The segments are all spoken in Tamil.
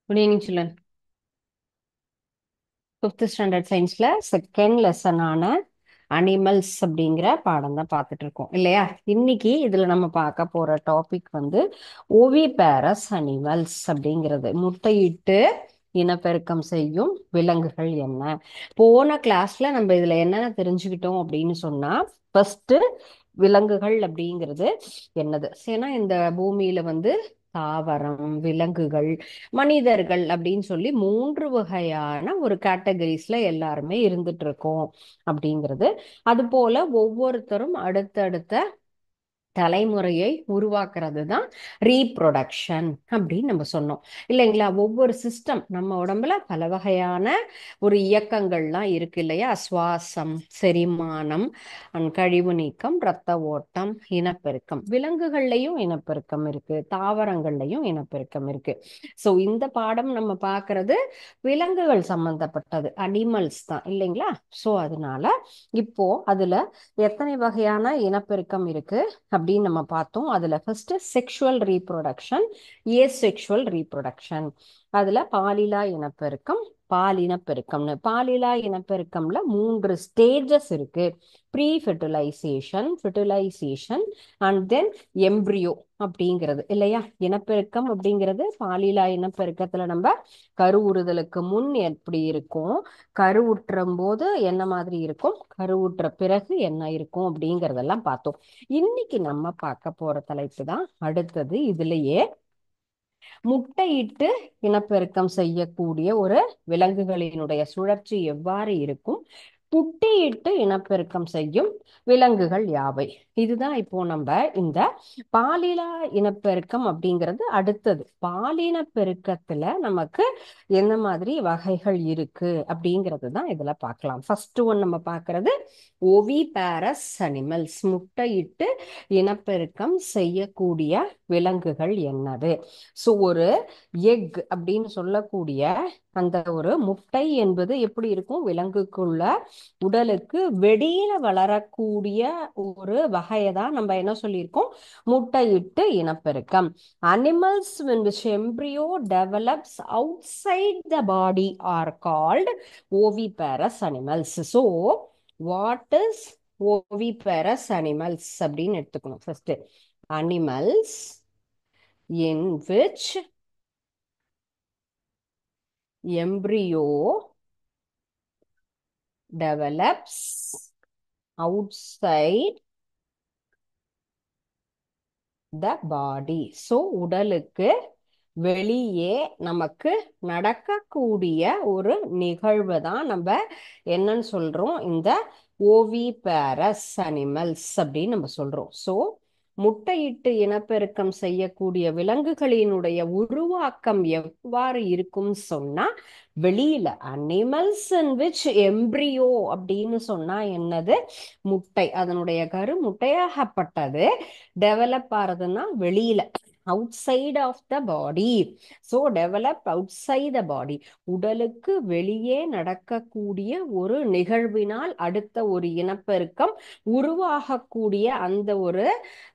Good evening children. Fifth standard சயின்ஸ்ல செகண்ட் லெசனான அனிமல்ஸ் அப்படிங்கிற பாடம் தான் பார்த்துட்டு இருக்கோம் இல்லையா? இன்னைக்கு இதுல நம்ம பார்க்க போற டாபிக் வந்து ஓவிபேரஸ் அனிமல்ஸ் அப்படிங்கிறது. முட்டையிட்டு இனப்பெருக்கம் செய்யும் விலங்குகள் என்ன? போன கிளாஸ்ல நம்ம இதுல என்னென்ன தெரிஞ்சுக்கிட்டோம் அப்படின்னு சொன்னா, ஃபர்ஸ்ட் விலங்குகள் அப்படிங்கிறது என்னது? ஏன்னா இந்த பூமியில வந்து தாவரம், விலங்குகள், மனிதர்கள் அப்படின்னு சொல்லி மூன்று வகையான ஒரு கேட்டகரிஸ்ல எல்லாருமே இருந்துட்டு இருக்கோம் அப்படிங்கிறது. அது போல ஒவ்வொருத்தரும் அடுத்தடுத்த தலைமுறையை உருவாக்குறது தான் ரீப்ரொடக்ஷன் அப்படின்னு நம்ம சொன்னோம் இல்லைங்களா? ஒவ்வொரு சிஸ்டம் நம்ம உடம்புல பல வகையான ஒரு இயக்கங்கள்லாம் இருக்கு இல்லையா? சுவாசம், செரிமானம், கழிவு நீக்கம், இரத்த ஓட்டம், இனப்பெருக்கம். விலங்குகள்லையும் இனப்பெருக்கம் இருக்கு, தாவரங்கள்லையும் இனப்பெருக்கம் இருக்கு. ஸோ இந்த பாடம் நம்ம பார்க்கறது விலங்குகள் சம்பந்தப்பட்டது, அனிமல்ஸ் தான் இல்லைங்களா? ஸோ அதனால இப்போ அதுல எத்தனை வகையான இனப்பெருக்கம் இருக்கு அப்படின்னு நம்ம பார்த்தோம். அதுல first sexual reproduction, asexual reproduction. அதுல பாலிலா இனப்பெருக்கம், பாலினப்பெருக்கம்னு. பாலிலா இனப்பெருக்கம்ல மூன்று ஸ்டேஜஸ் இருக்கு. Pre fertilisation, fertilisation and then embryo அப்படிங்கிறது இல்லையா? இனப்பெருக்கம் அப்படிங்கிறது பாலிலா இனப்பெருக்கத்துல நம்ம கருவுறுதலுக்கு முன் எப்படி இருக்கும், கருவுற்றும் போது என்ன மாதிரி இருக்கும், கருவுற்ற பிறகு என்ன இருக்கும் அப்படிங்கறதெல்லாம் பார்த்தோம். இன்னைக்கு நம்ம பார்க்க போற தலைப்பு தான் அடுத்தது. இதுலயே முட்டையிட்டு இனப்பெருக்கம் செய்யக்கூடிய ஒரு விலங்குகளினுடைய சுழற்சி எவ்வாறு இருக்கும், குட்டியிட்டு இனப்பெருக்கம் செய்யும் விலங்குகள் யாவை? இதுதான் இப்போ நம்ம இந்த பாலின இனப்பெருக்கம் அப்படிங்கிறது அடுத்தது. பாலின பெருக்கத்துல நமக்கு என்ன மாதிரி வகைகள் இருக்கு அப்படிங்கிறது தான் இதுல பார்க்கலாம். ஃபர்ஸ்ட் ஒன் நம்ம பார்க்கறது ஓவிபேரஸ் அனிமல்ஸ், முட்டையிட்டு இனப்பெருக்கம் செய்யக்கூடிய விலங்குகள் என்னது? ஸோ ஒரு எக் அப்படின்னு சொல்லக்கூடிய அந்த ஒரு முட்டை என்பது எப்படி இருக்கும்? விலங்குக்குள்ள உடலுக்கு வெளியில வளரக்கூடிய ஒரு வகையை தான் நம்ம என்ன சொல்லியிருக்கோம்? முட்டையிட்டு இனப்பெருக்கம். Animals in which embryo develops outside the body are called oviparous animals. So what is oviparous animals அப்படின்னு எடுத்துக்கணும். First animals in which embryo develops outside the body. So உடலுக்கு வெளியே நமக்கு நடக்கக்கூடிய ஒரு நிகழ்வு தான் நம்ம என்னன்னு சொல்றோம்? இந்த ஓவிபேரஸ் அனிமல்ஸ் அப்படின்னு நம்ம சொல்றோம். ஸோ முட்டையிட்டு இனப்பெருக்கம் செய்யக்கூடிய விலங்குகளினுடைய உருவாக்கம் எவ்வாறு இருக்கும் சொன்னா, வெளியில அனிமல்ஸ் இன் விச் எம்ப்ரியோ அப்படின்னு சொன்னா என்னது? முட்டை, அதனுடைய கரு முட்டையாகப்பட்டது டெவலப் ஆறதுன்னா வெளியில, outside of the body. So develop outside the body. உடலுக்கு வெளியே நடக்கக்கூடிய ஒரு நிகழ்வினால் அடுத்த ஒரு இனப்பெருக்கம் உருவாகக்கூடிய அந்த ஒரு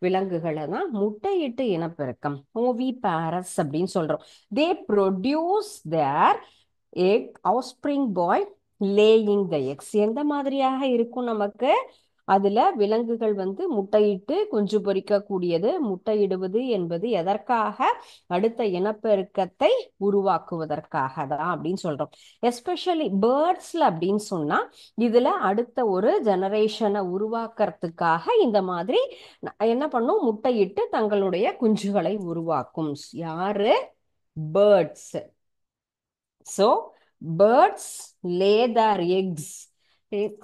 விலங்குகளை தான் முட்டையிட்டு இனப்பெருக்கம், ஓவிபாரஸ் அப்படின்னு சொல்றோம். They produce their egg offspring by laying the eggs. எந்த மாதிரியாக இருக்கும் நமக்கு? அதுல விலங்குகள் வந்து முட்டையிட்டு குஞ்சு பொரிக்கக்கூடியது. முட்டையிடுவது என்பது எதற்காக? அடுத்த இனப்பெருக்கத்தை உருவாக்குவதற்காக தான் அப்படின்னு சொல்றோம். எஸ்பெஷலி பேர்ட்ஸ்ல அப்படின்னு சொன்னா இதுல அடுத்த ஒரு ஜெனரேஷனை உருவாக்குறதுக்காக இந்த மாதிரி என்ன பண்ணும்? முட்டையிட்டு தங்களுடைய குஞ்சுகளை உருவாக்கும். யாரு? Birds. So birds lay their eggs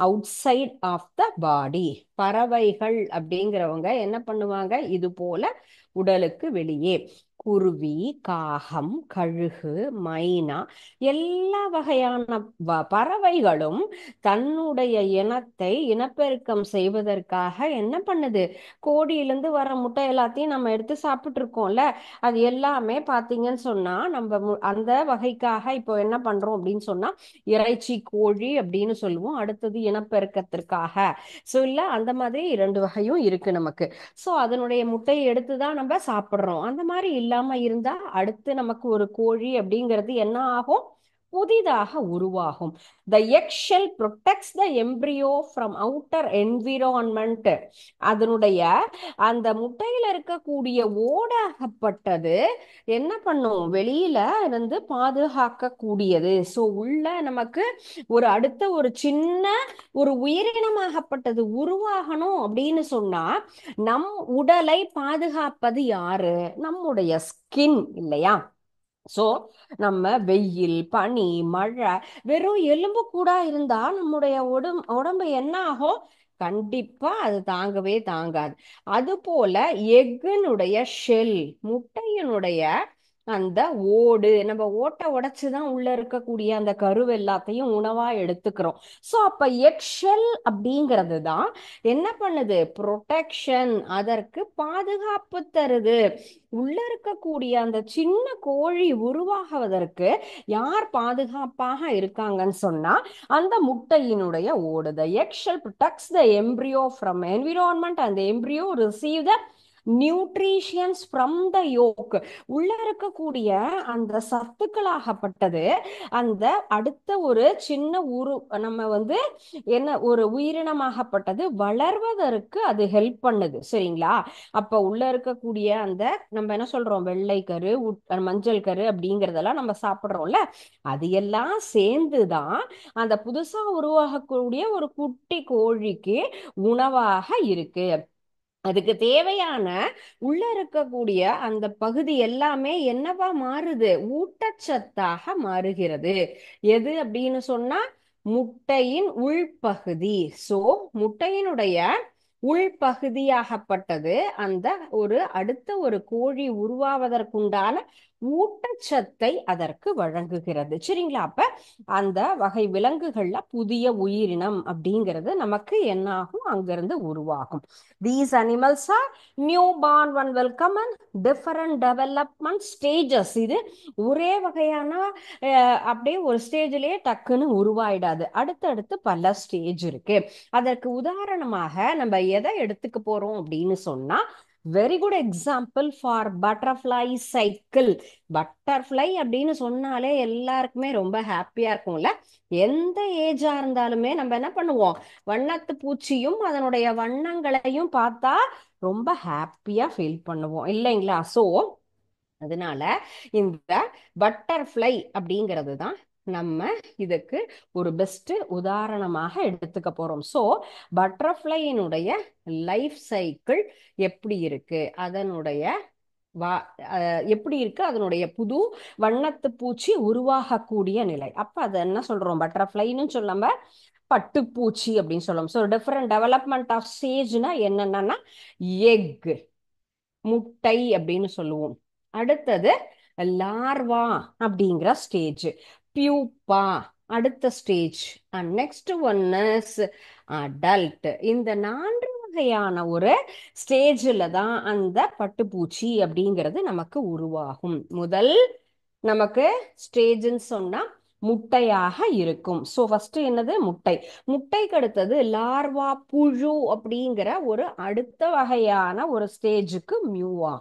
outside of the body. பறவைகள் அப்படிங்கிறவங்க என்ன பண்ணுவாங்க? இது போல உடலுக்கு வெளியே. குருவி, காகம், கழுகு, மைனா, எல்லா வகையான பறவைகளும் தன்னுடைய இனத்தை இனப்பெருக்கம் செய்வதற்காக என்ன பண்ணுது? கோடியிலிருந்து வர முட்டை எல்லாத்தையும் நம்ம எடுத்து சாப்பிட்டு இருக்கோம்ல, அது எல்லாமே பாத்தீங்கன்னு சொன்னா நம்ம அந்த வகைக்காக இப்போ என்ன பண்றோம் அப்படின்னு சொன்னா இறைச்சி கோழி அப்படின்னு சொல்லுவோம். அடுத்தது இனப்பெருக்கத்திற்காக. ஸோ இல்ல அந்த மாதிரி இரண்டு வகையும் இருக்கு நமக்கு. ஸோ அதனுடைய முட்டையை எடுத்துதான் நம்ம சாப்பிடுறோம். அந்த மாதிரி இல்லாம இல்லாம இருந்தா அடுத்து நமக்கு ஒரு கோழி அப்படிங்கிறது என்ன ஆகும்? புதிதாக உருவாகும். The eggshell protects the embryo from outer environment. அதனுடைய அந்த முட்டையில இருக்கக்கூடிய ஓடாகப்பட்டது என்ன பண்ணும்? வெளியில இருந்து பாதுகாக்க கூடியது. சோ உள்ள நமக்கு ஒரு அடுத்த ஒரு சின்ன ஒரு உயிரினமாகப்பட்டது உருவாகணும் அப்படின்னு சொன்னா நம் உடலை பாதுகாப்பது யாரு? நம்முடைய ஸ்கின் இல்லையா? சோ நம்ம வெயில், பனி, மழை, வெறும் எலும்பு கூடா இருந்தா நம்முடைய உடம்பு என்ன ஆகும்? கண்டிப்பா அது தாங்கவே தாங்காது. அது போல எக்குனுடைய ஷெல், முட்டையினுடைய அந்த ஓடு, நம்ம ஓட்டை உடைச்சுதான் உள்ள இருக்கக்கூடிய அந்த கரு எல்லாத்தையும் உணவா எடுத்துக்கிறோம். சோ அப்ப எக் ஷெல் அப்படிங்கிறது தான் என்ன பண்ணுது? ப்ரொடெக்ஷன், அதற்கு பாதுகாப்பு தருது. உள்ள இருக்கக்கூடிய அந்த சின்ன கோழி உருவாகுவதற்கு யார் பாதுகாப்பாக இருக்காங்கன்னு சொன்னா அந்த முட்டையினுடைய ஓடு. The eggshell protects the embryo from environment and the embryo receive the nutritions from the yolk. உள்ள இருக்கக்கூடிய அந்த சத்துக்களாகப்பட்டது அந்த அடுத்த ஒரு சின்ன நம்ம என்ன ஒரு உயிரினமாகப்பட்டது வளர்வதற்கு அது ஹெல்ப் பண்ணுது. சரிங்களா? அப்ப உள்ள இருக்கக்கூடிய அந்த நம்ம என்ன சொல்றோம்? வெள்ளை கரு, மஞ்சள் கரு அப்படிங்கறதெல்லாம் நம்ம சாப்பிடுறோம்ல, அது எல்லாம் சேர்ந்துதான் அந்த புதுசா உருவாகக்கூடிய ஒரு குட்டி கோழிக்கு உணவாக இருக்கு. அதுக்கு தேவையான உள்ள இருக்கக்கூடிய அந்த பகுதி எல்லாமே என்னவா மாறுது? ஊட்டச்சத்தாக மாறுகிறது. எது அப்படின்னு சொன்னா முட்டையின் உள்பகுதி. சோ முட்டையினுடைய உள்பகுதியாகப்பட்டது அந்த ஒரு அடுத்த ஒரு கோழி உருவாவதற்குண்டான ஊட்டச்சத்தை அதற்கு வழங்குகிறது. சரிங்களா? அப்ப அந்த வகை விலங்குகள்ல புதிய உயிரினம் அப்படிங்கிறது நமக்கு என்ன ஆகும்? அங்கிருந்து உருவாகும். These animals are newborn one will come in different development stages. இது ஒரே வகையான அப்படியே ஒரு ஸ்டேஜ்லயே டக்குன்னு உருவாயிடாது. அடுத்தடுத்து பல ஸ்டேஜ் இருக்கு. அதற்கு உதாரணமாக நம்ம எதை எடுத்துக்க போறோம் அப்படின்னு சொன்னா very good example for butterfly cycle. Butterfly அப்படின்னு சொன்னாலே எல்லாருக்குமே ரொம்ப ஹாப்பியா இருக்கும்ல. எந்த ஏஜா இருந்தாலுமே நம்ம என்ன பண்ணுவோம்? வண்ணத்து பூச்சியும் அதனுடைய வண்ணங்களையும் பார்த்தா ரொம்ப ஹாப்பியா ஃபீல் பண்ணுவோம் இல்லைங்களா? சோ அதனால இந்த பட்டர்ஃப்ளை அப்படிங்கிறது தான் நம்ம இதுக்கு ஒரு பெஸ்ட் உதாரணமாக எடுத்துக்க போறோம். சோ பட்டர்ஃப்ளையினுடைய லைஃப் சைக்கிள் எப்படி இருக்கு, அதனுடைய எப்படி இருக்கு, அதனுடைய புது வண்ணத்து பூச்சி உருவாகக்கூடிய நிலை. அப்ப அதை என்ன சொல்றோம்? பட்டர்ஃப்ளைன்னு சொல்லாம பட்டுப்பூச்சி அப்படின்னு சொல்லுவோம். ஸோ டிஃப்ரெண்ட் டெவலப்மெண்ட் ஆஃப் ஸ்டேஜ்னா என்னென்னா எக், முட்டை அப்படின்னு சொல்லுவோம். அடுத்தது லார்வா அப்படிங்கிற ஸ்டேஜ், பியூப்பா அடுத்த stage, and next one is adult. இந்த 4 வகையான ஒரு ஸ்டேஜில் தான் அந்த பட்டுப்பூச்சி அப்படிங்கிறது நமக்கு உருவாகும். முதல் நமக்கு ஸ்டேஜ்ன்னு சொன்னா முட்டையாக இருக்கும். ஸோ ஃபர்ஸ்ட் என்னது? முட்டை. முட்டைக்கு அடுத்தது லார்வா, புழு அப்படிங்கிற ஒரு அடுத்த வகையான ஒரு ஸ்டேஜுக்கு மியூவா,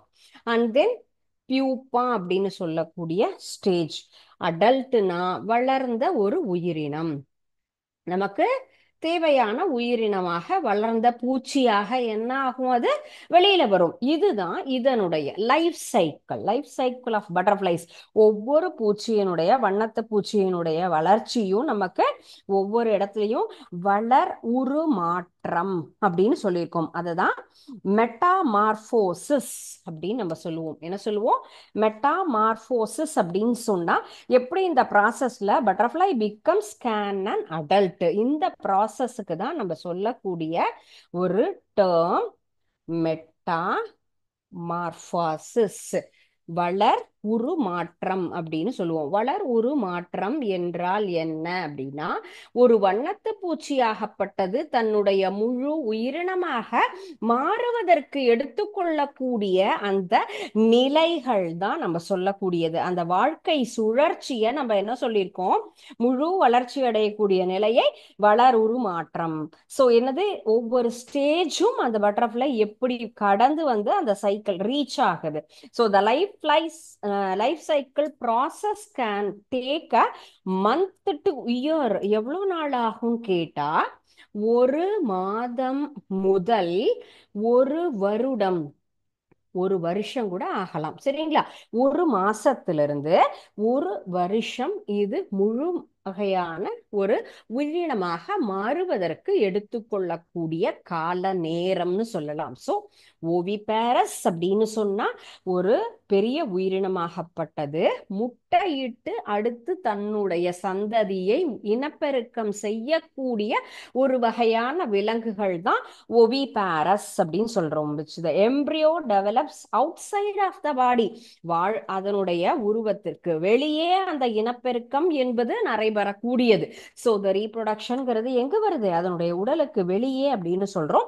அண்ட் தென் பியூப்பா அப்படின்னு சொல்லக்கூடிய ஸ்டேஜ். அடல்ட்னா வளர்ந்த ஒரு உயிரினம், நமக்கு தேவையான உயிரினமாக வளர்ந்த பூச்சியாக என்ன ஆகும்? அது வெளியில வரும். இதுதான் இதனுடைய life cycle. Life cycle of butterflies. ஒவ்வொரு பூச்சியினுடைய வண்ணத்து பூச்சியினுடைய வளர்ச்சியும் நமக்கு ஒவ்வொரு இடத்துலையும் வளர் உருமாற்றம் அப்படின்னு சொல்லியிருக்கோம். அதுதான் மெட்டாமார்போசிஸ் அப்படின்னு நம்ம சொல்லுவோம். என்ன சொல்லுவோம்? மெட்டாமார்போசிஸ் அப்படின்னு சொன்னா எப்படி இந்த ப்ராசஸ்ல butterfly becomes can and adult. இந்த ப்ராசஸுக்கு தான் நம்ம சொல்லக்கூடிய ஒரு டேர்ம் மெட்டாமார்போசிஸ், வளர் உருமாற்றம் அப்படின்னு சொல்லுவோம். வளர் உருமாற்றம் என்றால் என்ன அப்படின்னா, ஒரு வண்ணத்து பூச்சியாகப்பட்டது தன்னுடைய முழு உயிரினமாக மாறுவதற்கு எடுத்துக்கொள்ளக்கூடிய அந்த நிலைகள் தான் நம்ம சொல்லக்கூடியது. அந்த வாழ்க்கை சுழற்சியை நம்ம என்ன சொல்லியிருக்கோம்? முழு வளர்ச்சி அடையக்கூடிய நிலையை வளர் உருமாற்றம். ஸோ என்னது, ஒவ்வொரு ஸ்டேஜும் அந்த பட்டர்ஃப்ளை எப்படி கடந்து வந்து அந்த சைக்கிள் ரீச் ஆகுது. So the life cycle process can take a month to year. எவ்வளோ நாள் ஆகும் கேட்டா, ஒரு மாதம் முதல் ஒரு வருடம், ஒரு வருஷம் கூட ஆகலாம். சரிங்களா? ஒரு மாசத்திலிருந்து ஒரு வருஷம் இது முழு வகையான ஒரு உயிரினமாக மாறுவதற்கு எடுத்துக்கொள்ளக்கூடிய கால நேரம்னு சொல்லலாம். ஸோ ஓவிபேரஸ் அப்படின்னு சொன்னா ஒரு பெரிய உயிரினமாகப்பட்டது முட்டையிட்டு அடுத்து தன்னுடைய சந்ததியை இனப்பெருக்கம் செய்யக்கூடிய ஒரு வகையான விலங்குகள் தான் ஓவிபேரஸ் அப்படின்னு சொல்றோம். which the embryo develops outside of the body. அதனுடைய உருவத்திற்கு வெளியே அந்த இனப்பெருக்கம் என்பது நடைபெறக்கூடியது. ஸோ த ரீப்ரொடக்ஷன்ங்கிறது எங்க வருது? அதனுடைய உடலுக்கு வெளியே அப்படின்னு சொல்றோம்.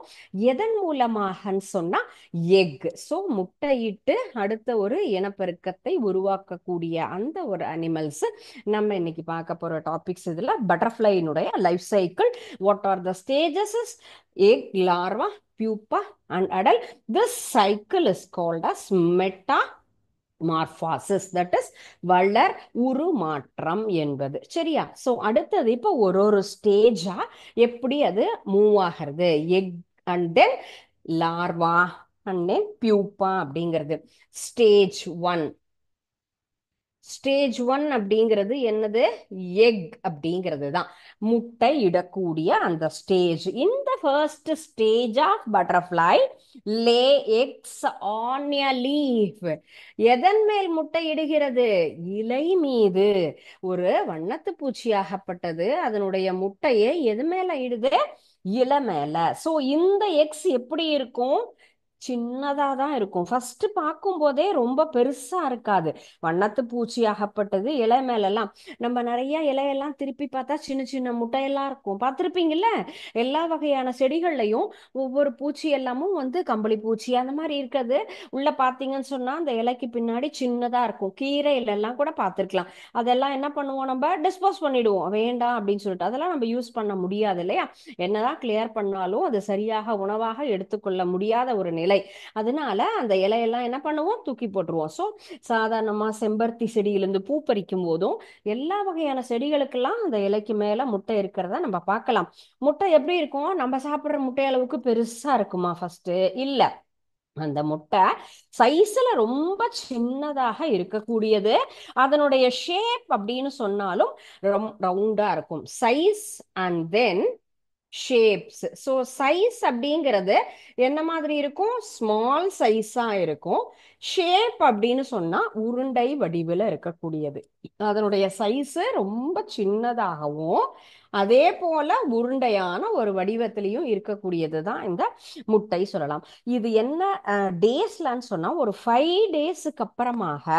எதன் மூலமாகன்னு சொன்னா எக். ஸோ முட்டையிட்டு அடுத்த ஒரு இனப்பெருக்கத்தை உருவாக்கக்கூடிய அந்த ஒரு அனிமல்ஸ் நம்ம இன்னைக்கு பார்க்க போற டாபிக்ஸ். இதுல பட்டர்ஃப்ளைனுடைய life cycle, what are the stages, egg, larva, pupa and adult. This cycle is called as metamorphosis, that is வளர் உருமாற்றம் என்பது. சரியா? சோ அடுத்தது இப்போ ஒரு ஒரு ஸ்டேஜா எப்படி அது மூவ் ஆகிறது. Egg and then larva and then pupa அப்படிங்கிறது ஸ்டேஜ் 1. ஸ்டேஜ் 1 அப்படிங்கிறது என்னது? எக் அப்படிங்கிறது தான் முட்டை இடக்கூடிய அந்த ஸ்டேஜ். இந்த first stage of butterfly lay eggs on a leaf. எதன் மேல் முட்டை இடுகிறது? இலை மீது. ஒரு வண்ணத்து பூச்சியாகப்பட்டது அதனுடைய முட்டையை எது மேல இடுது? இலை மேல. சோ இந்த எக்ஸ் எப்படி இருக்கும்? சின்னதா தான் இருக்கும். ஃபர்ஸ்ட் பார்க்கும் போதே ரொம்ப பெருசா இருக்காது. வண்ணத்து பூச்சி ஆகப்பட்டது இலை மேலெல்லாம் நம்ம நிறைய இலையெல்லாம் திருப்பி பார்த்தா சின்ன சின்ன முட்டையெல்லாம் இருக்கும். பார்த்துருப்பீங்கல்ல? எல்லா வகையான செடிகள்லையும் ஒவ்வொரு பூச்சி எல்லாமும் வந்து கம்பளி பூச்சி அந்த மாதிரி இருக்கிறது உள்ள பார்த்தீங்கன்னு சொன்னா அந்த இலைக்கு பின்னாடி சின்னதா இருக்கும். கீரையில எல்லாம் கூட பார்த்துருக்கலாம். அதெல்லாம் என்ன பண்ணுவோம்? நம்ம டிஸ்போஸ் பண்ணிடுவோம், வேண்டாம் அப்படின்னு சொல்லிட்டு. அதெல்லாம் நம்ம யூஸ் பண்ண முடியாது இல்லையா? என்னதான் கிளியர் பண்ணாலும் அது சரியாக உணவாக எடுத்துக்கொள்ள முடியாத ஒரு நிலை. அதனால அந்த இலையெல்லாம் என்ன பண்ணுவோம்? தூக்கி போட்டுருவோம். ஸோ சாதாரணமா செம்பருத்தி செடியிலிருந்து பூ பறிக்கும் போதும் எல்லா வகையான செடிகளுக்கெல்லாம் அந்த இலைக்கு மேல முட்டை இருக்கிறத நம்ம பார்க்கலாம். முட்டை எப்படி இருக்கும்? நம்ம சாப்பிடுற முட்டை அளவுக்கு பெருசா இருக்குமா? ஃபர்ஸ்ட் இல்ல. அந்த முட்டை சைஸ்ல ரொம்ப சின்னதாக இருக்கக்கூடியது. அதனுடைய ஷேப் அப்படின்னு சொன்னாலும் ரவுண்டா இருக்கும். Size and then shapes. So size அப்படிங்கிறது என்ன மாதிரி இருக்கும்? ஸ்மால் சைஸா இருக்கும். ஷேப் அப்படின்னு சொன்னா உருண்டை வடிவில் இருக்கக்கூடியது. அதனுடைய சைஸ் ரொம்ப சின்னதாகவும் அதே போல உருண்டையான ஒரு வடிவத்திலையும் இருக்கக்கூடியது தான் இந்த முட்டை சொல்லலாம். இது என்ன டேஸ்லன்னு சொன்னா ஒரு 5 டேஸுக்கு அப்புறமாக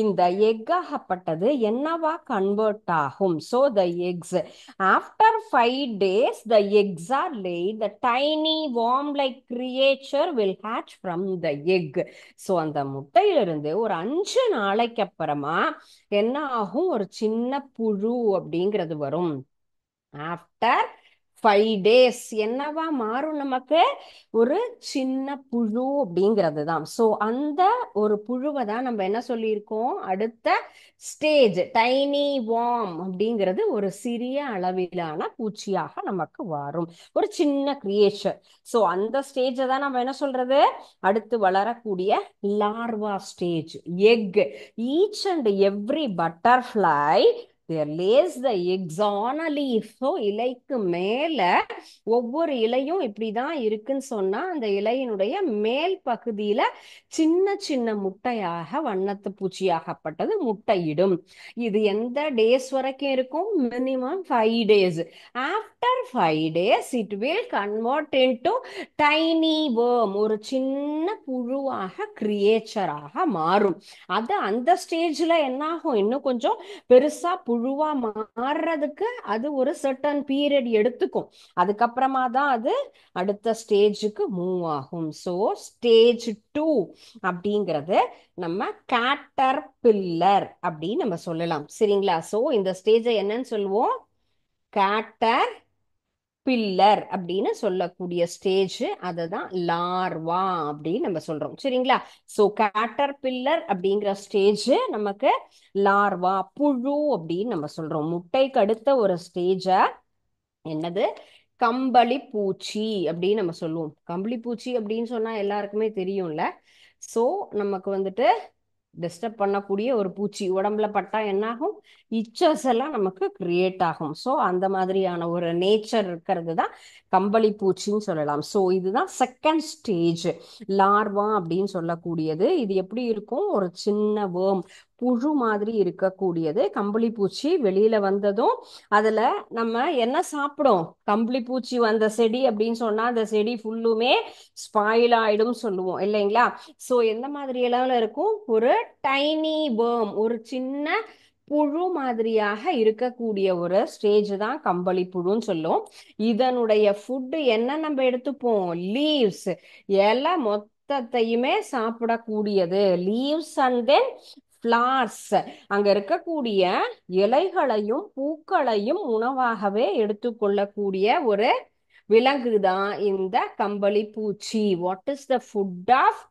இந்த எக்காகப்பட்டது என்னவா கன்வெர்ட் ஆகும். So the X after 5 days the eggs are laid, the tiny worm like creature will hatch from the egg. So அந்த முட்டையிலிருந்து ஒரு 5 நாளைக்கு அப்புறமா என்ன ஆகும்? ஒரு சின்ன புழு அப்படிங்கிறது வரும். ஆஃப்டர் 5 days என்னவா மாறும்? நமக்கு ஒரு சின்ன புழு அப்படிங்கிறது தான். ஸோ அந்த ஒரு புழுவை தான் நம்ம என்ன சொல்லியிருக்கோம்? அடுத்த ஸ்டேஜ் டைனி வார்ம் அப்படிங்கிறது ஒரு சிறிய அளவிலான பூச்சியாக நமக்கு வரும், ஒரு சின்ன கிரியேச்சர். ஸோ அந்த ஸ்டேஜை தான் நம்ம என்ன சொல்றது? அடுத்து வளரக்கூடிய larva stage, egg. Each and every butterfly their lays the eggs on a leaf. So இலைக்கு மேல ஒவ்வொரு இலையும் இப்படிதான் இருக்குன்னு சொன்னா அந்த இலையினுடைய மேல் பகுதியில சின்ன சின்ன முட்டையாக வண்ணத்து பூச்சியாகப்பட்டது முட்டையிடும். இது எந்த டேஸ் வரைக்கும் இருக்கும்? Minimum 5 days. After 5 days it will convert into tiny worm, ஒரு சின்ன புழுவாக கிரியேச்சராக மாறும். அது அந்த ஸ்டேஜ்ல என்ன ஆகும்? இன்னும் கொஞ்சம் பெருசா புழுவா மாறுறதுக்கு அது ஒரு சர்டன் பீரியட் எடுத்துக்கும். அதுக்கப்புறமா தான் அது அடுத்த ஸ்டேஜுக்கு மூவ் ஆகும். ஸோ ஸ்டேஜ் 2 அப்படிங்கிறது நம்ம கேட்டர் பில்லர் அப்படின்னு நம்ம சொல்லலாம். சரிங்களா? ஸோ இந்த ஸ்டேஜை என்னன்னு சொல்லுவோம்? கேட்டர் பில்லர் அப்படின்னு சொல்லக்கூடிய ஸ்டேஜ். அதுதான் லார்வா அப்படின்னு நம்ம சொல்றோம். சரிங்களா? ஸோ கேட்டர் பில்லர் அப்படிங்கிற ஸ்டேஜ் நமக்கு லார்வா, புழு அப்படின்னு நம்ம சொல்றோம். முட்டைக்கு அடுத்த ஒரு ஸ்டேஜ என்னது? கம்பளி பூச்சி அப்படின்னு நம்ம சொல்லுவோம். கம்பளி பூச்சி அப்படின்னு சொன்னா எல்லாருக்குமே தெரியும்ல. சோ நமக்கு வந்துட்டு டிஸ்டர்ப் பண்ணக்கூடிய ஒரு பூச்சி உடம்புல பட்டா என்ன ஆகும்? இச்சஸ் எல்லாம் நமக்கு கிரியேட் ஆகும். ஸோ அந்த மாதிரியான ஒரு நேச்சர் இருக்கிறது தான் கம்பளி பூச்சின்னு சொல்லலாம். ஸோ இதுதான் செகண்ட் ஸ்டேஜ், லார்வா அப்படின்னு சொல்லக்கூடியது. இது எப்படி இருக்கும்? ஒரு சின்ன வேர்ம், புழு மாதிரி இருக்கக்கூடியது. கம்பளி பூச்சி வெளியில வந்ததும் அதுல நம்ம என்ன சாப்பிடும்? கம்பளி பூச்சி வந்த செடி அப்படின்னு சொன்னா அந்த செடி ஃபுல்லுமே ஸ்பாயில் ஆயிடும் சொல்லுவோம் இல்லைங்களா? சோ எந்த மாதிரி எல்லாம் இருக்கும்? ஒரு டைனி வேர்ம், ஒரு சின்ன புழு மாதிரியாக இருக்கக்கூடிய ஒரு ஸ்டேஜ் தான் கம்பளி புழுன்னு சொல்லும். இதனுடைய ஃபுட் என்ன நம்ம எடுத்துப்போம்? லீவ்ஸ், இலை மொத்தத்தையுமே சாப்பிடக்கூடியது. லீவ்ஸ் அண்ட் தென் ஃபிளார்ஸ், அங்க இருக்கக்கூடிய இலைகளையும் பூக்களையும் உணவாகவே எடுத்துக்கொள்ளக்கூடிய ஒரு விலங்கு தான் இந்த கம்பளி பூச்சி. What is the food of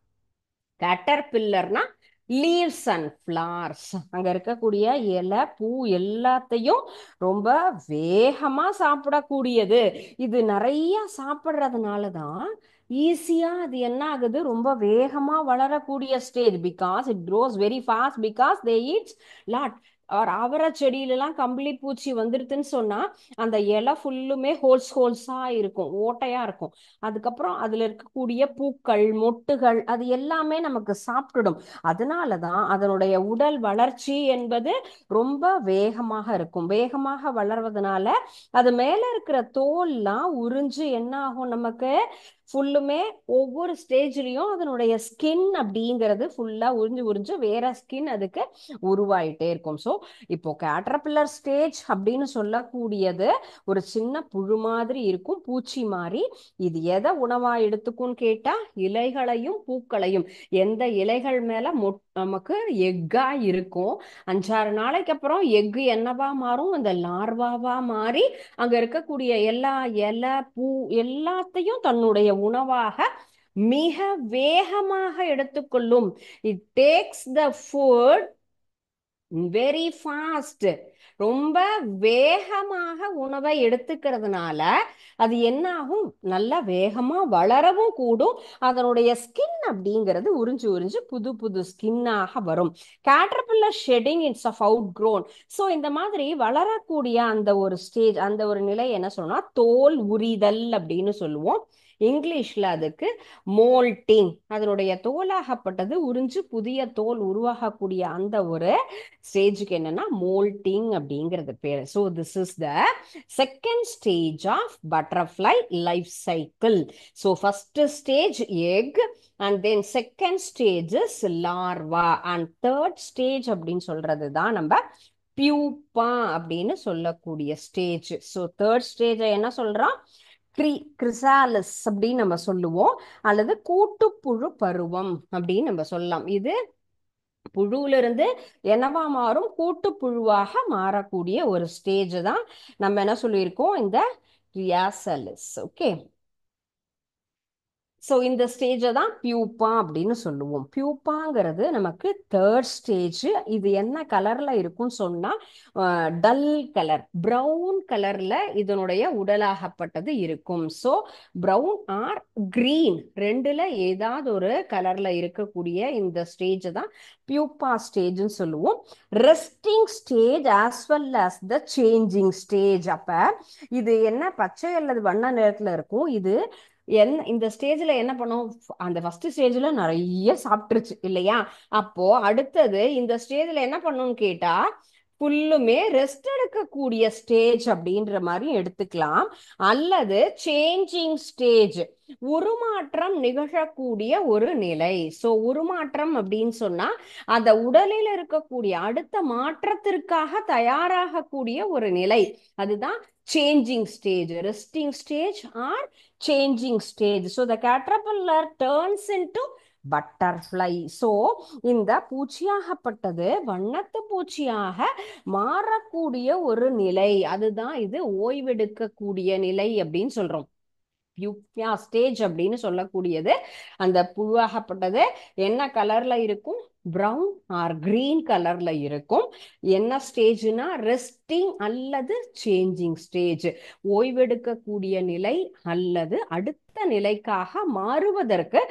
கேட்டர்பில்லர்னா லீவ்ஸ் அண்ட் ஃபிளார்ஸ். அங்க இருக்கக்கூடிய இலை பூ எல்லாத்தையும் ரொம்ப வேகமா சாப்பிடக்கூடியது. இது நிறைய சாப்பிட்றதுனால தான் ஈஸியா அது என்ன ஆகுது? ரொம்ப வேகமா வளரக்கூடிய stage. Because it grows very fast because they eats lot. ஆர் அவர செடியிலலாம் கம்பளி பூச்சி வந்துருதுன்னு சொன்னா அந்த இலை ஃபுல்லுமே ஹோல்ஸ் ஹோல்ஸா இருக்கும், ஓட்டையா இருக்கும். அதுக்கப்புறம் அதுல இருக்கக்கூடிய பூக்கள், மொட்டுகள் அது எல்லாமே நமக்கு சாப்பிட்டுடும். அதனாலதான் அதனுடைய உடல் வளர்ச்சி என்பது ரொம்ப வேகமாக இருக்கும். வேகமாக வளர்வதனால அது மேல இருக்கிற தோல்லாம் உறிஞ்சு என்ன ஆகும்? நமக்கு ஃபுல்லுமே ஒவ்வொரு ஸ்டேஜ்லயும் அதனுடைய ஸ்கின் அப்படிங்கிறது ஃபுல்லா உறிஞ்சு உறிஞ்சு வேற ஸ்கின் அதுக்கு உருவாயிட்டே இருக்கும். ஸோ இப்போ கேட்டர்பில்லர் ஸ்டேஜ் அப்படின்னு சொல்லக்கூடியது ஒரு சின்ன புழு மாதிரி இருக்கும், பூச்சி மாதிரி. இது எதை உணவா எடுத்துக்கும்னு கேட்டா இலைகளையும் பூக்களையும். எந்த இலைகள் மேல நமக்கு எக்கா இருக்கும், 5-6 நாளைக்கு அப்புறம் எக்கு என்னவா மாறும்? அந்த லார்வாவா மாறி அங்க இருக்கக்கூடிய எல்லா இலை பூ எல்லாத்தையும் தன்னுடைய உணவாக மிக வேகமாக எடுத்துக்கொள்ளும். It takes the food very fast. ரொம்ப வேகமாக உணவை எடுத்துக்கிறதுனால அது என்ன ஆகும்? நல்லா வேகமா வளரவும் கூடும். அதனுடைய ஸ்கின் அப்படிங்கிறது உறிஞ்சு உறிஞ்சு புது புது ஸ்கின்னாக வரும். Caterpillar shedding its of outgrown. So இந்த மாதிரி வளரக்கூடிய அந்த ஒரு ஸ்டேஜ், அந்த ஒரு நிலை என்ன சொல்லணும்னா தோல் உரிதல் அப்படின்னு சொல்லுவோம். இங்கிலீஷ்ல அதுக்கு மோல்டிங். அதனுடைய தோலாகப்பட்டது உறிஞ்சு புதிய தோல் உருவாகக்கூடிய அந்த ஒரு ஸ்டேஜுக்கு என்னன்னா மோல்டிங் அப்படிங்கிறது பேரு. So this is the second stage of butterfly life cycle. So first stage egg, and then second stage is larva, and third stage அப்படின்னு சொல்றது தான் நம்ம பியூப்பா அப்படின்னு சொல்லக்கூடிய ஸ்டேஜ். ஸோ தேர்ட் ஸ்டேஜ் என்ன சொல்றோம்? கிரிசாலிஸ் அப்படின்னு நம்ம சொல்லுவோம், அல்லது கூட்டுப்புழு பருவம் அப்படின்னு நம்ம சொல்லலாம். இது புழுல இருந்து என்னவா மாறும்? கூட்டு புழுவாக மாறக்கூடிய ஒரு ஸ்டேஜ் தான் நம்ம என்ன சொல்லியிருக்கோம்? இந்த கிரியாசலிஸ். ஓகே. ஸோ இந்த ஸ்டேஜை தான் பியூப்பா அப்படின்னு சொல்லுவோம். பியூப்பாங்கிறது நமக்கு தேர்ட் ஸ்டேஜ். இது என்ன கலர்ல இருக்கும்னு சொன்னா டல் கலர், ப்ரௌன் கலர்ல இதனுடைய உடலாகப்பட்டது இருக்கும். ஸோ ப்ரௌன் ஆர் கிரீன் ரெண்டுல ஏதாவது ஒரு கலர்ல இருக்கக்கூடிய இந்த ஸ்டேஜை தான் பியூப்பா ஸ்டேஜ்னு சொல்லுவோம். Resting stage as well as த சேஞ்சிங் ஸ்டேஜ். அப்ப இது என்ன பச்சை அல்லது வண்ண நிறத்துல இருக்கும். இது இந்த ஸ்டேஜ்ல என்ன பண்ணும், அந்த ஃபர்ஸ்ட் ஸ்டேஜ்ல நிறைய சாப்பிட்டுருச்சு இல்லையா, அப்போ அடுத்தது இந்த ஸ்டேஜ்ல என்ன பண்ணும்னு கேட்டா ஃபுல்லுமே ரெஸ்ட் எடுக்கக்கூடிய ஸ்டேஜ் அப்படின்ற மாதிரி எடுத்துக்கலாம். அல்லது சேஞ்சிங் ஸ்டேஜ், உருமாற்றம் நிகழக்கூடிய ஒரு நிலை. ஸோ உருமாற்றம் அப்படின்னு சொன்னா அந்த உடலில் இருக்கக்கூடிய அடுத்த மாற்றத்திற்காக தயாராகக்கூடிய ஒரு நிலை, அதுதான் changing stage. Resting stage R changing stage. So the caterpillar turns into butterfly. So இந்த பூச்சியாகப்பட்டது வண்ணத்து பூச்சியாக மாறக்கூடிய ஒரு நிலை, அதுதான் இது ஓய்வெடுக்கக்கூடிய நிலை அப்படின்னு சொல்றோம். பியூப்பியா ஸ்டேஜ் அப்படின்னு சொல்லக்கூடியது அந்த புழுவாகப்பட்டது என்ன கலர்ல இருக்கும், பிரவுன் ஆர் கிரீன் கலர்ல இருக்கும். என்ன ஸ்டேஜ்னா ரெஸ்டிங் அல்லது சேஞ்சிங் ஸ்டேஜ், ஓய்வெடுக்கக்கூடிய நிலை அல்லது அடுத்த நிலைக்காக மாறுவதற்கு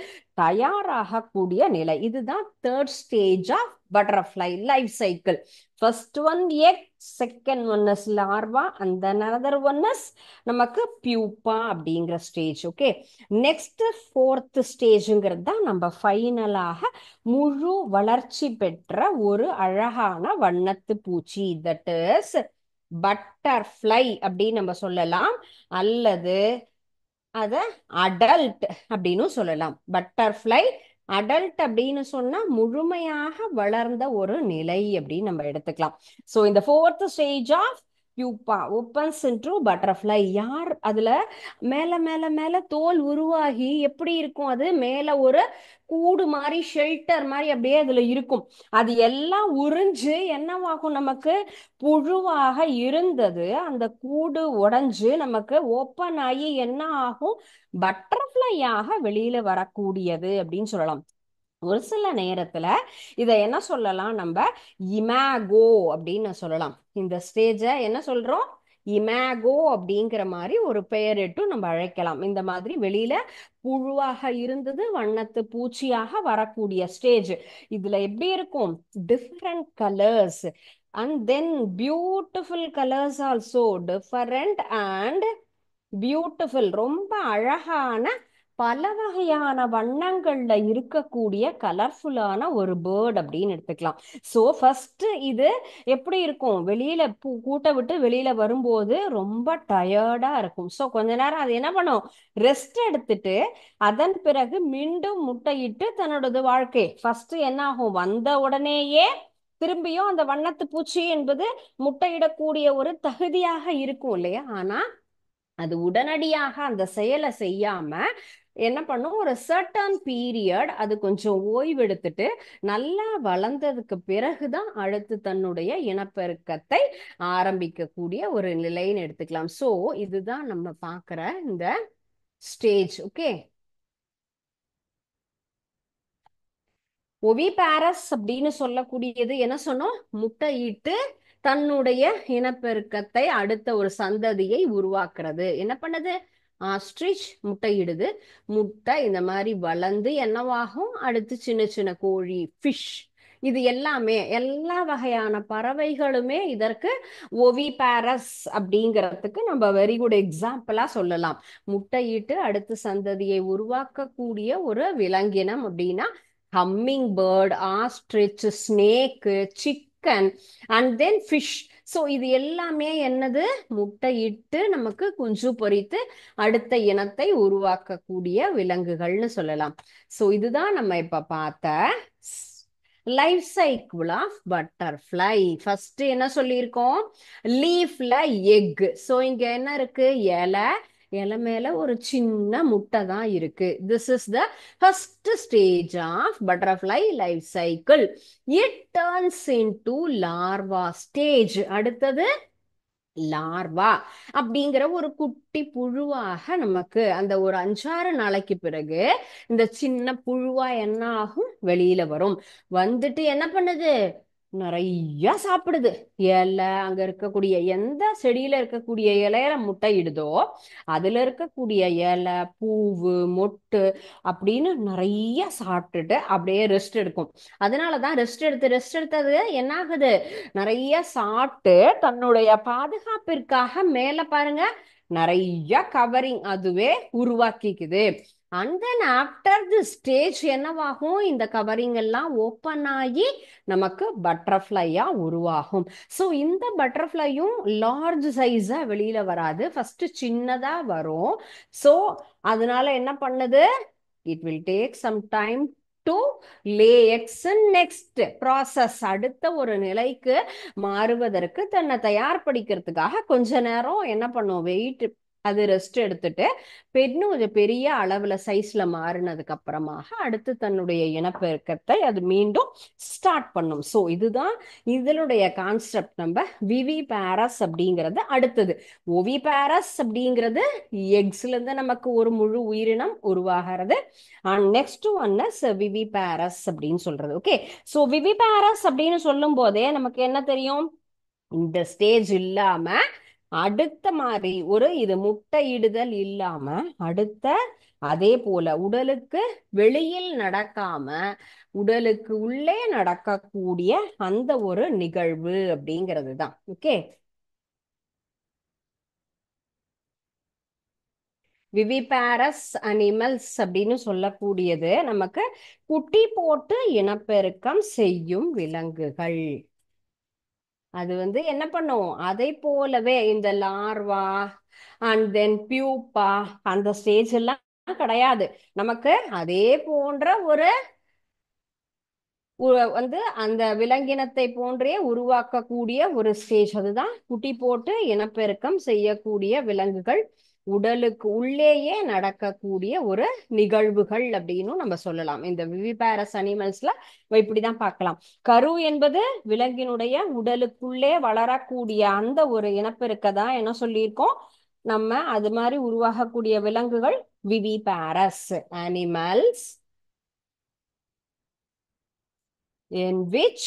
தயாராகக்கூடிய நிலை. இதுதான் third stage of butterfly life cycle. First one egg, second one is larva, and then another one is நமக்கு பியூப்பா அப்படிங்கிற ஸ்டேஜ். ஓகே, நெக்ஸ்ட் ஃபோர்த் ஸ்டேஜ்ங்கிறது தான் நம்ம ஃபைனலாக முழு வளர்ச்சி பெற்ற ஒரு அழகான வண்ணத்து பூச்சி, தட் இஸ் பட்டர்ஃப்ளை அப்படின்னு நம்ம சொல்லலாம். அல்லது அத அடல்ட் அப்படின்னு சொல்லலாம். பட்டர்ஃப்ளை அடல்ட் அப்படின்னு சொன்னா முழுமையாக வளர்ந்த ஒரு நிலை அப்படின்னு நம்ம எடுத்துக்கலாம். ஸோ இந்த fourth stage of pupa opens into butterfly. யார் அதுல மேல மேல மேல தோல் உருவாகி எப்படி இருக்கும், அது மேல ஒரு கூடு மாதிரி ஷெல்டர் மாதிரி அப்படியே அதுல இருக்கும். அது எல்லாம் உறிஞ்சு என்னவாகும், நமக்கு புழுவாக இருந்தது அந்த கூடு உடைஞ்சு நமக்கு ஓப்பன் ஆகி என்ன ஆகும், பட்டர்ஃப்ளையாக வெளியில வரக்கூடியது அப்படின்னு சொல்லலாம். ஒரு சில நேரத்துல இத என்ன சொல்லலாம், நம்ம இமேகோ அப்படின்னு சொல்லலாம். இந்த ஸ்டேஜ என்ன சொல்றோம், இமேகோ அப்படிங்கிற மாதிரி ஒரு பெயரிட்டும் நம்ம அழைக்கலாம். இந்த மாதிரி வெளியில புழுவாக இருந்தது வண்ணத்து பூச்சியாக வரக்கூடிய ஸ்டேஜ். இதுல எப்படி இருக்கும், different colours and then beautiful colours also. Different and beautiful, ரொம்ப அழகான பல வகையான வண்ணங்கள்ல இருக்கக்கூடிய கலர்ஃபுல்லான ஒரு பேர்ட் அப்படின்னு எடுத்துக்கலாம். ஸோ ஃபர்ஸ்ட் இது எப்படி இருக்கும், வெளியில கூட்டை விட்டு வெளியில வரும்போது ரொம்ப டயர்டா இருக்கும். ஸோ கொஞ்ச நேரம் அது என்ன பண்ணும், ரெஸ்ட் எடுத்துட்டு அதன் பிறகு மீண்டும் முட்டையிட்டு தன்னோட வாழ்க்கை ஃபர்ஸ்ட் என்ன ஆகும், வந்த உடனேயே திரும்பியும் அந்த வண்ணத்து பூச்சி என்பது முட்டையிடக்கூடிய ஒரு தகுதியாக இருக்கும் இல்லையா. ஆனா அது உடனடியாக அந்த செயலை செய்யாம என்ன பண்ணும், ஒரு சர்டன் பீரியட் அது கொஞ்சம் ஓய்வெடுத்துட்டு நல்லா வளர்ந்ததுக்கு பிறகுதான் அடுத்து தன்னுடைய இனப்பெருக்கத்தை ஆரம்பிக்கக்கூடிய ஒரு நிலைன்னு எடுத்துக்கலாம். ஸோ இதுதான் நம்ம பார்க்குற இந்த ஸ்டேஜ். ஓகே, ஒவிபாரஸ் அப்படின்னு சொல்லக்கூடியது என்ன சொன்னோம், முட்டையிட்டு தன்னுடைய இனப்பெருக்கத்தை அடுத்த ஒரு சந்ததியை உருவாக்குறது. என்ன பண்ணுது, ஆஸ்ட்ரிச் முட்டையிடுது. முட்டை இந்த மாதிரி வளர்ந்து என்னவாகும், அடுத்து சின்ன சின்ன கோழி, ஃபிஷ், இது எல்லாமே எல்லா வகையான பறவைகளுமே இதற்கு ஒவிபாரஸ் அப்படிங்கிறதுக்கு நம்ம வெரி குட் எக்ஸாம்பிளா சொல்லலாம். முட்டையிட்டு அடுத்த சந்ததியை உருவாக்கக்கூடிய ஒரு விலங்கினம் அப்படின்னா hummingbird, ostrich, snake, chicken and then fish. So இது எல்லாமே என்னது, முட்டையிட்டு நமக்கு குஞ்சு பொரித்து அடுத்த இனத்தை உருவாக்கக்கூடிய விலங்குகள்னு சொல்லலாம். ஸோ இதுதான் நம்ம இப்ப பார்த்த life cycle of butterfly. First என்ன சொல்லியிருக்கோம், லீஃப்ல எக். ஸோ இங்க என்ன இருக்கு, இலை, இலை மேல ஒரு சின்ன முட்டை தான் இருக்கு. This is the first stage of butterfly life cycle. It turns into larva stage. அடுத்தது லார்வா அப்படிங்கிற ஒரு குட்டி புழுவாக நமக்கு அந்த ஒரு 5-6 நாளைக்கு பிறகு இந்த சின்ன புழுவா என்ன ஆகும், வெளியில வரும். வந்துட்டு என்ன பண்ணுது, நிறைய சாப்பிடுது. இலை, அங்க இருக்கக்கூடிய எந்த செடியில இருக்கக்கூடிய இலையில முட்டையிடுதோ அதுல இருக்கக்கூடிய இலை, பூவு, மொட்டு அப்படின்னு நிறைய சாப்பிட்டுட்டு அப்படியே ரெஸ்ட் எடுக்கும். அதனாலதான் ரெஸ்ட் எடுத்தது என்ன ஆகுது, நிறைய சாப்பிட்டு தன்னுடைய பாதுகாப்பிற்காக மேல பாருங்க நிறைய கவரிங் அதுவே உருவாக்கிக்குது. And then after the stage என்னவாகும், இந்த கவரிங் எல்லாம் ஓப்பன் ஆகி நமக்கு பட்டர்ஃப்ளையா உருவாகும். ஸோ இந்த பட்டர்ஃப்ளையும் லார்ஜ் சைஸா வெளியில வராது, ஃபர்ஸ்ட் சின்னதா வரும். ஸோ அதனால என்ன பண்ணுது, it will take some time to lay eggs. next process, அடுத்த ஒரு நிலைக்கு மாறுவதற்கு தன்னை தயார்படுத்திக்கிறதுக்காக கொஞ்ச நேரம் என்ன பண்ணும், வெயிட், அது ரெஸ்ட் எடுத்துட்டு இன்னும் கொஞ்சம் பெரிய அளவுல சைஸ்ல மாறினதுக்கு அப்புறமாக அடுத்து தன்னுடைய இனப்பெருக்கத்தை அது மீண்டும் ஸ்டார்ட் பண்ணும். ஸோ இதுதான் இதனுடைய கான்செப்ட். நம்ம விவி பேரஸ் அப்படிங்கிறது அடுத்தது. ஒவி பேரஸ் அப்படிங்கிறது எக்ஸ்ல இருந்து நமக்கு ஒரு முழு உயிரினம் உருவாகிறது. அண்ட் நெக்ஸ்ட் ஒன் இஸ் விவி பேரஸ் அப்படின்னு சொல்றது. ஓகே, ஸோ விவி பேரஸ் அப்படின்னு சொல்லும் போதே நமக்கு என்ன தெரியும், இந்த ஸ்டேஜ் இல்லாம அடுத்த மாதிரி ஒரு இது முட்டையிடுதல் இல்லாம அடுத்த அதே போல உடலுக்கு வெளியில் நடக்காம உடலுக்கு உள்ளே நடக்கக்கூடிய அந்த ஒரு நிகழ்வு அப்படிங்கிறது தான். ஓகே, விவிபாரஸ் அனிமல்ஸ் அப்படின்னு சொல்லக்கூடியது நமக்கு குட்டி போட்டு இனப்பெருக்கம் செய்யும் விலங்குகள். அது என்ன பண்ணும், அதை போலவே இந்த லார்வா அண்ட் தென் பியூப்பா அந்த ஸ்டேஜ் எல்லாம் கிடையாது, நமக்கு அதே போன்ற ஒரு அந்த விலங்கினத்தை போன்றே உருவாக்கக்கூடிய ஒரு ஸ்டேஜ், அதுதான் குட்டி போட்டு இனப்பெருக்கம் செய்யக்கூடிய விலங்குகள் உடலுக்கு உள்ளேயே நடக்கக்கூடிய ஒரு நிகழ்வுகள் அப்படின்னு நம்ம சொல்லலாம். இந்த விவிபாரஸ் அனிமல்ஸ்ல இப்படிதான் பார்க்கலாம். கரு என்பது விலங்கினுடைய உடலுக்குள்ளே வளரக்கூடிய அந்த ஒரு இனப்பெருக்க தான் என்ன சொல்லியிருக்கோம் நம்ம, அது மாதிரி உருவாகக்கூடிய விலங்குகள் விவிபாரஸ் அனிமல்ஸ் in which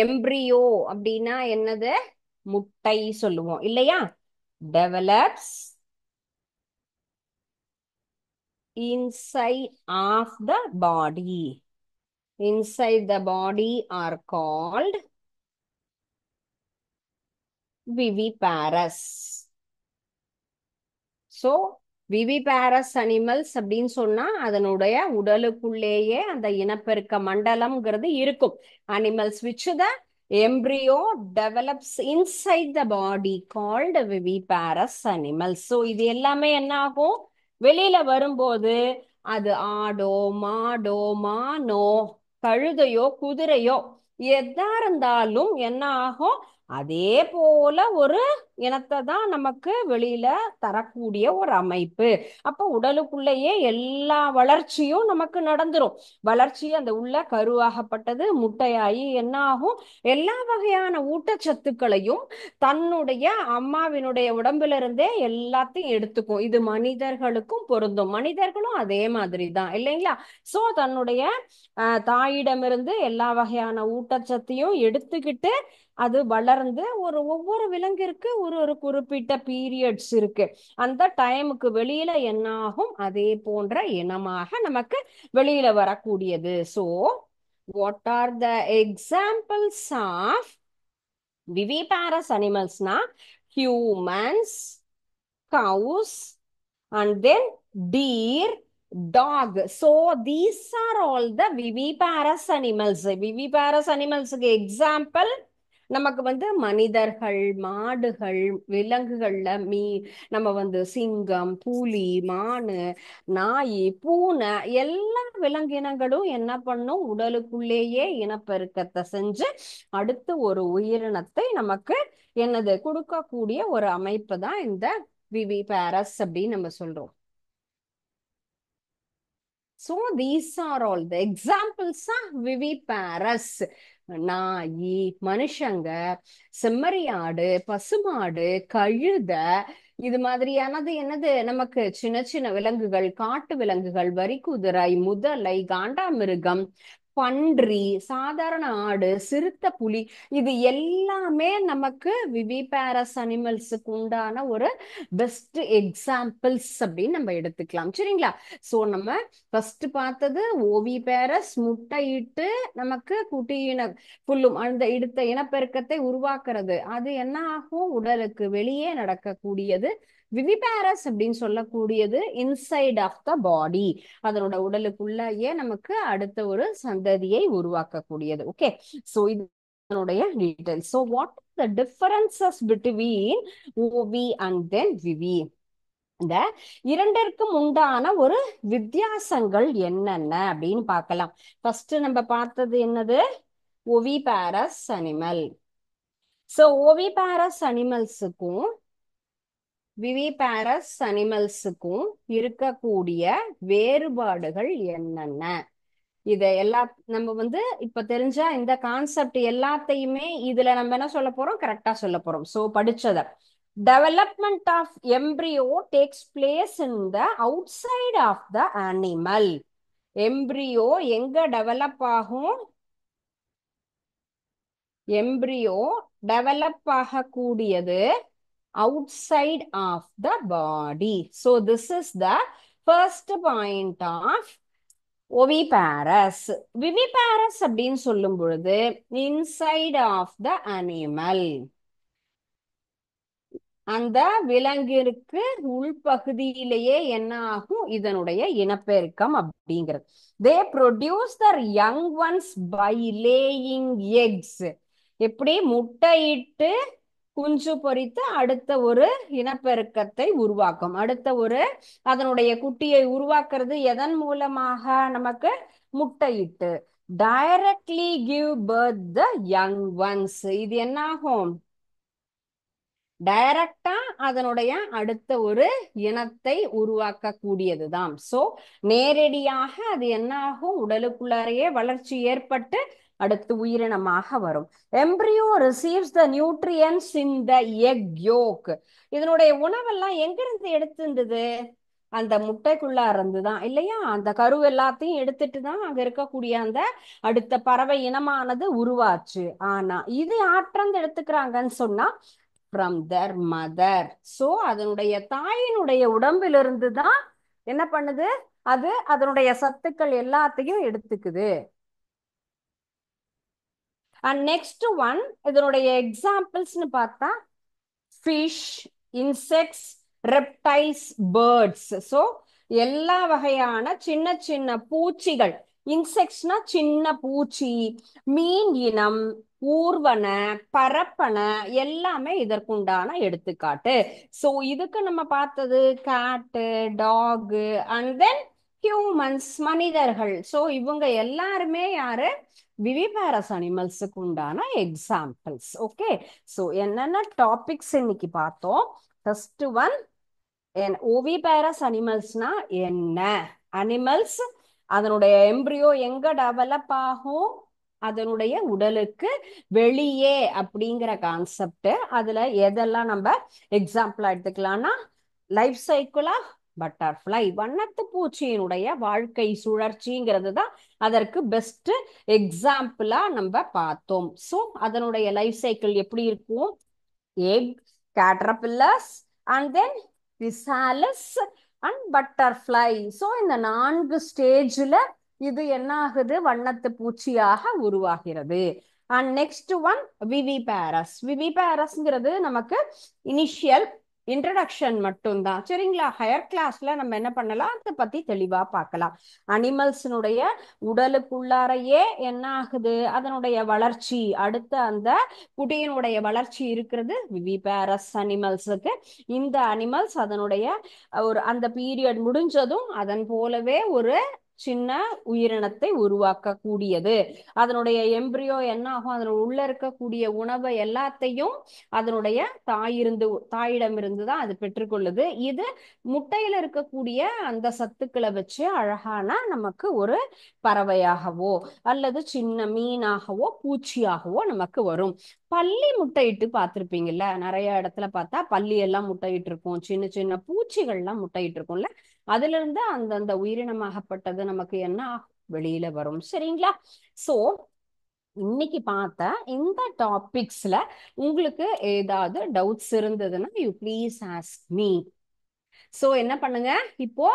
எம்ப்ரியோ அப்படின்னா என்னது, முட்டை சொல்லுவோம் இல்லையா, develops inside of the body. Inside the body are called viviparous. So viviparous animals அப்படின்னு சொன்னா அதனுடைய உடலுக்குள்ளேயே அந்த இனப்பெருக்க மண்டலம்ங்கிறது இருக்கும். Animals which the embryo develops inside the body called viviparous animals. So இது எல்லாமே என்ன ஆகும், வெளியில வரும்போது அது ஆடோ மாடோ மானோ கழுதையோ குதிரையோ எதா இருந்தாலும் என்ன ஆகும், அதே போல ஒரு இனத்தை தான் நமக்கு வெளியில தரக்கூடிய ஒரு அமைப்பு. அப்ப உடலுக்குள்ளேயே எல்லா வளர்ச்சியும் நமக்கு நடந்துரும். வளர்ச்சி அந்த உள்ள கருவாகப்பட்டது முட்டையாகி என்ன ஆகும், எல்லா வகையான ஊட்டச்சத்துக்களையும் தன்னுடைய அம்மாவினுடைய உடம்புல இருந்தே எல்லாத்தையும் எடுத்துக்கும். இது மனிதர்களுக்கும் பொருந்தும், மனிதர்களும் அதே மாதிரி தான் இல்லைங்களா. சோ தன்னுடைய தாயிடமிருந்து எல்லா வகையான ஊட்டச்சத்தையும் எடுத்துக்கிட்டு அது வளர்ந்து ஒவ்வொரு விலங்கிற்கு ஒரு குறிப்பிட்ட பீரியட்ஸ் இருக்கு. அந்த டைமுக்கு வெளியில என்ன ஆகும், அதே போன்ற இனமாக நமக்கு வெளியில வரக்கூடியது. So what are the examples of viviparous animalsனா humans, cows, and then deer, dog. So these are all the viviparous animals. Viviparous animals example நமக்கு மனிதர்கள், மாடுகள், விலங்குகள்ல நம்ம சிங்கம், புலி, மானு, நாய், பூனை எல்லா விலங்கினங்களும் என்ன பண்ணும், உடலுக்குள்ளேயே இனப்பெருக்கத்தை செஞ்சு அடுத்து ஒரு உயிரினத்தை நமக்கு என்னது கொடுக்கக்கூடிய ஒரு அமைப்பு தான் இந்த விவிபாரஸ் அப்படின்னு நம்ம சொல்றோம். So these are all the examples of viviparous. நாயி, மனுஷங்க, செம்மறியாடு, பசுமாடு, கழுத, இது மாதிரியானது என்னது, நமக்கு சின்ன சின்ன விலங்குகள், காட்டு விலங்குகள், வரிக்குதிரை, முதலை, காண்டாமிருகம், பன்றி, சாதாரண ஆடு, சிறுத்தை, புலி, இது எல்லாமே நமக்கு விவிபாரஸ் அனிமல்ஸுக்கு உண்டான ஒரு பெஸ்ட் எக்ஸாம்பிள்ஸ் அப்படின்னு நம்ம எடுத்துக்கலாம். சரிங்களா? சோ நம்ம ஃபர்ஸ்ட் பார்த்தது ஓவிபேரஸ் முட்டையிட்டு நமக்கு குட்டியின புல்லும் அந்த இடுத்த இனப்பெருக்கத்தை உருவாக்குறது. அது என்ன ஆகும், உடலுக்கு வெளியே நடக்கக்கூடியது. விவிபாரஸ் அப்படின்னு சொல்லக்கூடியது இன்சைட் ஆஃப் த பாடி, அதனோட உடலுக்குள்ளேயே நமக்கு அடுத்த ஒரு சந்ததியை உருவாக்கக்கூடியது. ஓகே, சோ இது அதனுடைய details. So what the differences between ovi and then vivi, இந்த இரண்டிற்கும் உண்டான ஒரு வித்தியாசங்கள் என்னென்ன அப்படின்னு பார்க்கலாம். ஃபர்ஸ்ட் நம்ம பார்த்தது என்னது, ஓவிபாரஸ் அனிமல். சோ ஓவிபாரஸ் அனிமல்ஸுக்கும் விவிபாரஸ் அனிமல்ஸுக்கும் இருக்கக்கூடிய வேறுபாடுகள் என்னென்ன, இத எல்லா நம்ம இப்ப தெரிஞ்சா இந்த கான்செப்ட் எல்லாத்தையுமே இதுல நம்ம என்ன சொல்ல போறோம், கரெக்டா சொல்ல போறோம். சோ படிச்சத, development of embryo takes place in the outside of the animal. embryo எங்க டெவலப் ஆகும், embryo டெவலப் ஆகக்கூடியது outside of the body. So this is the first point of oviparous. viviparous அப்படின்னு சொல்லும் பொழுது inside of the animal, அந்த விலங்கிற்கு உள்பகுதியிலேயே என்ன ஆகும், இதனுடைய இனப்பெருக்கம் அப்படிங்கிறது. they produce their young ones by laying eggs. எப்படி முட்டையிட்டு குஞ்சு பொரித்து அடுத்த ஒரு இனப்பெருக்கத்தை உருவாக்கும், அடுத்த ஒரு அதனுடைய குட்டியை உருவாக்குறது எதன் மூலமாக, நமக்கு முட்டையிட்டு directly give birth the young once. இது என்ன ஆகும், டைரக்டா அதனுடைய அடுத்த ஒரு இனத்தை உருவாக்க கூடியதுதான். சோ நேரடியாக அது என்ன ஆகும், உடலுக்குள்ளாரையே வளர்ச்சி ஏற்பட்டு அடுத்து உயிரினமாக வரும். Embryo receives the nutrients in the egg yolk. இதனுடைய உணவெல்லாம் எங்கிருந்து எடுத்துருந்தது, அந்த முட்டைக்குள்ளா இருந்துதான் இல்லையா, அந்த கரு எல்லாத்தையும் எடுத்துட்டு தான் அங்க இருக்கக்கூடிய அந்த அடுத்த பறவை இனமானது உருவாச்சு. ஆனா இது ஆற்றந்து எடுத்துக்கிறாங்கன்னு சொன்னா from their mother. so அதனுடைய தாயினுடைய உடம்பிலிருந்து தான் என்ன பண்ணுது, அது அதனுடைய சத்துக்கள் எல்லாத்தையும் எடுத்துக்குது. அண்ட் நெக்ஸ்ட் ஒன், இதனுடைய எக்ஸாம்பிள்ஸ்னு பார்த்தா fish, insects, reptiles, birds. So எல்லா வகையான சின்ன சின்ன பூச்சிகள், இன்செக்ட்ஸ்னா சின்ன பூச்சி, மீன் இனம், ஊர்வன, பரப்பன எல்லாமே இதற்குண்டான எடுத்துக்காட்டு. சோ இதுக்கு நம்ம பார்த்தது கேட்டு, டாகு அண்ட் தென் ஹியூமன்ஸ், மனிதர்கள். சோ இவங்க எல்லாருமே யாரு, விவிபாரஸ் அனிமல்ஸுக்கு உண்டான எக்ஸாம்பிள்ஸ். ஓகே, சோ என்னென்ன டாபிக்ஸ் இன்னைக்கு பார்த்தோம். ஃபர்ஸ்ட் ஒன், ஓவிபாரஸ் அனிமல்ஸ்னா என்ன, அனிமல்ஸ் அதனுடைய எம்ப்ரியோ எங்க டெவலப் ஆகும், அதனுடைய உடலுக்கு வெளியே அப்படிங்கிற கான்செப்ட். அதுல எதெல்லாம் நம்ம எக்ஸாம்பிளா எடுத்துக்கலாம்னா, லைஃப் சைக்கிள் ஆஃப் பட்டர்ஃப்ளை, வண்ணத்து பூச்சியினுடைய வாழ்க்கை சுழற்சிங்கிறது தான் அதற்கு பெஸ்ட் எக்ஸாம்பிளா நம்ம பார்த்தோம். ஸோ அதனுடைய லைஃப் சைக்கிள் எப்படி இருக்கும், egg, caterpillars and then chrysalis and butterfly. So இந்த 4 ஸ்டேஜ்ல இது என்ன ஆகுது, வண்ணத்து பூச்சியாக உருவாகிறது. And next one viviparous. விவிபாரஸ்ங்கிறது நமக்கு இனிஷியல் இன்ட்ரடக்ஷன் மட்டும்தான். சரிங்களா, ஹையர் கிளாஸ்ல நம்ம என்ன பண்ணலாம், அதை பத்தி தெளிவா பார்க்கலாம். அனிமல்ஸினுடைய உடலுக்குள்ளாரையே என்ன ஆகுது, அதனுடைய வளர்ச்சி, அடுத்த அந்த குட்டியினுடைய வளர்ச்சி இருக்கிறது விவிபாரஸ் அனிமல்ஸுக்கு. இந்த அனிமல்ஸ் அதனுடைய ஒரு அந்த பீரியட் முடிஞ்சதும் அதன் போலவே ஒரு சின்ன உயிரினத்தை உருவாக்கக்கூடியது. அதனுடைய எம்பிரியோ என்ன ஆகும், அதனுடைய உள்ள இருக்கக்கூடிய உணவை எல்லாத்தையும் அதனுடைய தாயிடமிருந்து தான் அது பெற்றுக்கொள்ளுது. இது முட்டையில இருக்கக்கூடிய அந்த சத்துக்களை வச்சு அழகான நமக்கு ஒரு பறவையாகவோ அல்லது சின்ன மீனாகவோ பூச்சியாகவோ நமக்கு வரும். பல்லி முட்டையிட்டு பார்த்திருப்பீங்கல்ல, நிறைய இடத்துல பார்த்தா பல்லி எல்லாம் முட்டையிட்டு இருக்கும், சின்ன சின்ன பூச்சிகள்லாம் முட்டையிட்டு இருக்கும்ல. அதுல இருந்து அந்தந்த உயிரினமாகப்பட்டது நமக்கு என்ன வெளியில வரும். சரிங்களா? சோ இன்னைக்கு பார்த்த இந்த டாபிக்ஸ்ல உங்களுக்கு ஏதாவது டவுட்ஸ் இருந்ததுன்னா you please ask me. So என்ன பண்ணுங்க, இப்போ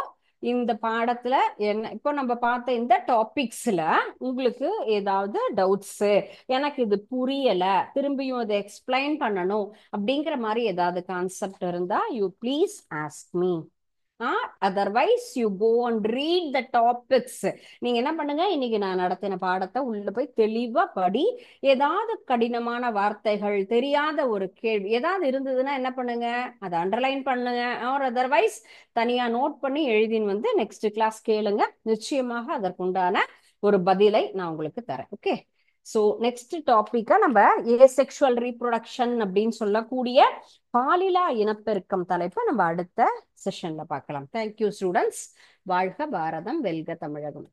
இந்த பாடத்துல என்ன இப்போ நம்ம பார்த்த இந்த டாபிக்ஸ்ல உங்களுக்கு ஏதாவது டவுட்ஸ், எனக்கு இது புரியல, திரும்பியும் இதை எக்ஸ்பிளைன் பண்ணணும் அப்படிங்கிற மாதிரி ஏதாவது கான்செப்ட் இருந்தா you please ask me. Otherwise you go and read the topics. நீங்க என்ன பண்ணுங்க, இன்னைக்கு நான் நடத்தின பாடத்தை உள்ள போய் தெளிவா படி. ஏதாவது கடினமான வார்த்தைகள், தெரியாத ஒரு கேள்வி ஏதாவது இருந்ததுன்னா என்ன பண்ணுங்க, அதை அண்டர்லைன் பண்ணுங்க. ஆர் அதர்வைஸ் தனியா நோட் பண்ணி எழுதின்னு வந்து நெக்ஸ்ட் கிளாஸ் கேளுங்க. நிச்சயமாக அதற்குண்டான ஒரு பதிலை நான் உங்களுக்கு தரேன். ஓகே. ஸோ நெக்ஸ்ட் டாபிக்கா நம்ம ஏசெக்சுவல் ரீப்ரொடக்ஷன் அப்படின்னு சொல்லக்கூடிய பாலிலா இனப்பெருக்கம் தலைப்பை நம்ம அடுத்த செஷன்ல பார்க்கலாம். Thank you students. வாழ்க பாரதம், வெல்க தமிழகம்.